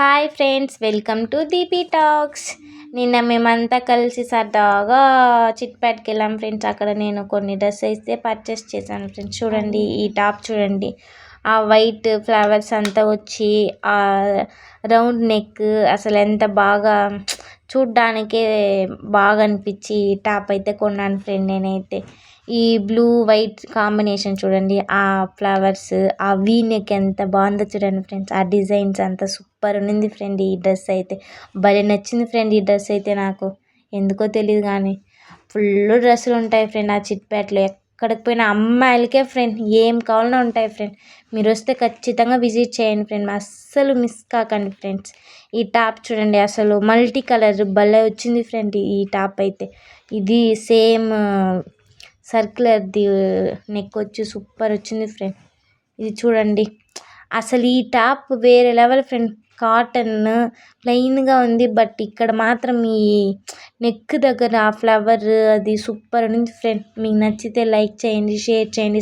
Hi friends, welcome to Deepi talks. నిన్న మేమంతా కలిసి సరదాగా చిట్పేట్కి వెళ్ళాం ఫ్రెండ్స్. అక్కడ నేను కొన్ని డ్రెస్ అయితే పర్చేస్ చేశాను ఫ్రెండ్స్. చూడండి, ఈ టాప్ చూడండి, ఆ వైట్ ఫ్లవర్స్ అంతా వచ్చి ఆ రౌండ్ నెక్ అసలు ఎంత బాగా చూడ్డానికే బాగా అనిపించి ఈ టాప్ అయితే కొన్నాను ఫ్రెండ్. నేనైతే ఈ బ్లూ వైట్ కాంబినేషన్ చూడండి, ఆ ఫ్లవర్స్, ఆ వీ నెక్ ఎంత బాగుందో చూడండి ఫ్రెండ్స్. ఆ డిజైన్స్ అంతా సూపర్ ఉన్నింది ఫ్రెండ్. ఈ డ్రెస్ అయితే భలే నచ్చింది ఫ్రెండ్. ఈ డ్రెస్ అయితే నాకు ఎందుకో తెలియదు కానీ ఫుల్ డ్రెస్సులు ఉంటాయి ఫ్రెండ్ ఆ చిట్పేటలో. ఎక్కడికి పోయినా అమ్మాయిలకే ఫ్రెండ్ ఏం కావాలన్నా ఉంటాయి ఫ్రెండ్. మీరు వస్తే ఖచ్చితంగా విజిట్ చేయండి ఫ్రెండ్, అస్సలు మిస్ కాకండి ఫ్రెండ్స్. ఈ టాప్ చూడండి, అసలు మల్టీ కలర్ భలే వచ్చింది ఫ్రెండ్. ఈ టాప్ అయితే ఇది సేమ్ సర్క్యులర్ది నెక్ వచ్చి సూపర్ వచ్చింది ఫ్రెండ్. ఇది చూడండి, అసలు ఈ టాప్ వేరే లెవెల్ ఫ్రెండ్. కాటన్ ప్లెయిన్గా ఉంది, బట్ ఇక్కడ మాత్రం ఈ నెక్ దగ్గర ఆ ఫ్లవర్ అది సూపర్ ఉంది ఫ్రెండ్. మీకు నచ్చితే లైక్ చేయండి, షేర్ చేయండి.